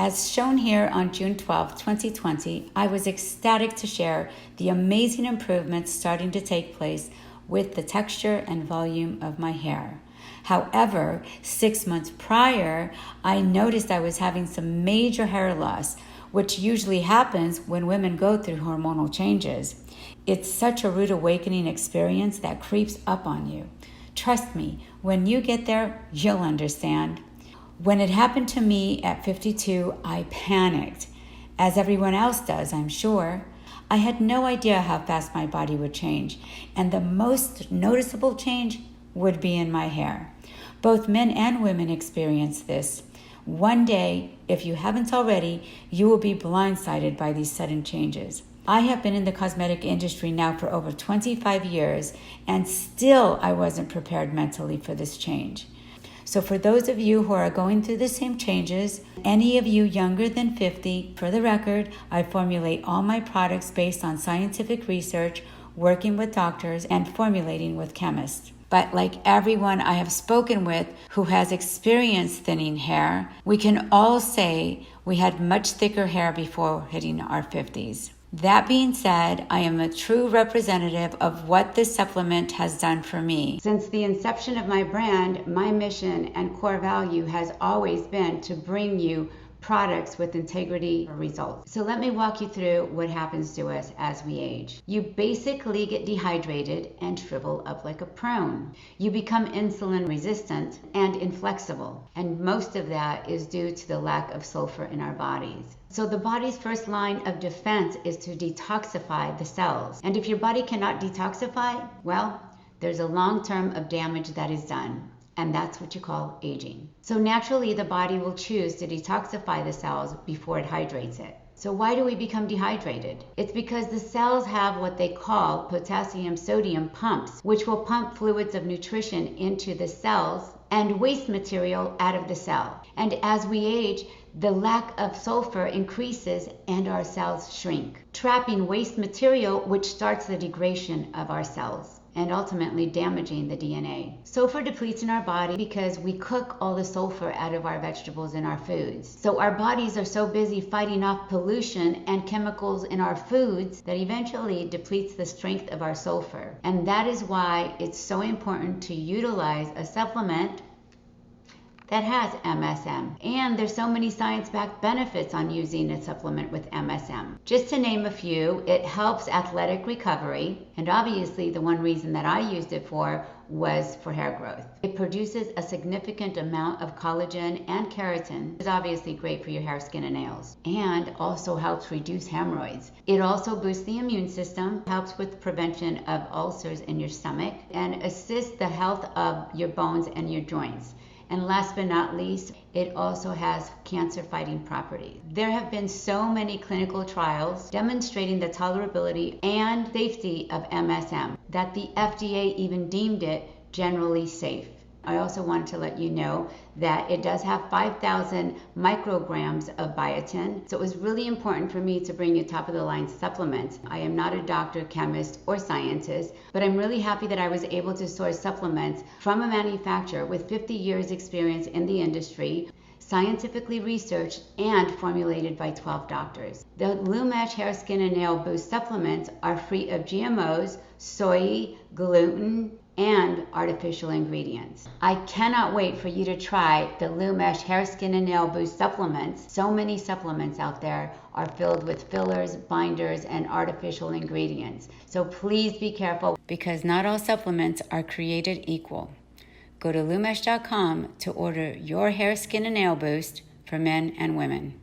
As shown here on June 12, 2020, I was ecstatic to share the amazing improvements starting to take place with the texture and volume of my hair. However, 6 months prior, I noticed I was having some major hair loss, which usually happens when women go through hormonal changes. It's such a rude awakening experience that creeps up on you. Trust me, when you get there, you'll understand. When it happened to me at 52, I panicked, as everyone else does, I'm sure. I had no idea how fast my body would change, and the most noticeable change would be in my hair. Both men and women experience this. One day, if you haven't already, you will be blindsided by these sudden changes. I have been in the cosmetic industry now for over 25 years, and still I wasn't prepared mentally for this change. So for those of you who are going through the same changes, any of you younger than 50, for the record, I formulate all my products based on scientific research, working with doctors, and formulating with chemists. But like everyone I have spoken with who has experienced thinning hair, we can all say we had much thicker hair before hitting our 50s. That being said, I am a true representative of what this supplement has done for me. Since the inception of my brand, my mission and core value has always been to bring you products with integrity results. So let me walk you through what happens to us as we age. You basically get dehydrated and shrivel up like a prune. You become insulin resistant and inflexible, and most of that is due to the lack of sulfur in our bodies. So the body's first line of defense is to detoxify the cells. And if your body cannot detoxify, well, there's a long term of damage that is done. And that's what you call aging. So naturally, the body will choose to detoxify the cells before it hydrates it. So why do we become dehydrated? It's because the cells have what they call potassium-sodium pumps, which will pump fluids of nutrition into the cells and waste material out of the cell. And as we age, the lack of sulfur increases and our cells shrink, trapping waste material, which starts the degradation of our cells and ultimately damaging the DNA. Sulfur depletes in our body because we cook all the sulfur out of our vegetables and our foods. So our bodies are so busy fighting off pollution and chemicals in our foods that eventually depletes the strength of our sulfur. And that is why it's so important to utilize a supplement that has MSM. And there's so many science-backed benefits on using a supplement with MSM. Just to name a few, it helps athletic recovery, and obviously the one reason that I used it for was for hair growth. It produces a significant amount of collagen and keratin, which is obviously great for your hair, skin, and nails, and also helps reduce hemorrhoids. It also boosts the immune system, helps with prevention of ulcers in your stomach, and assists the health of your bones and your joints. And last but not least, it also has cancer-fighting properties. There have been so many clinical trials demonstrating the tolerability and safety of MSM that the FDA even deemed it generally safe. I also wanted to let you know that it does have 5,000 micrograms of biotin. So it was really important for me to bring you top-of-the-line supplements. I am not a doctor, chemist, or scientist, but I'm really happy that I was able to source supplements from a manufacturer with 50 years experience in the industry, scientifically researched and formulated by 12 doctors. The LuMESH Hair, Skin, and Nail Boost supplements are free of GMOs, soy, gluten, and artificial ingredients. I cannot wait for you to try the LuMESH Hair, Skin, and Nail Boost supplements. So many supplements out there are filled with fillers, binders, and artificial ingredients. So please be careful, because not all supplements are created equal. Go to LuMesh.com to order your hair, skin, and nail boost for men and women.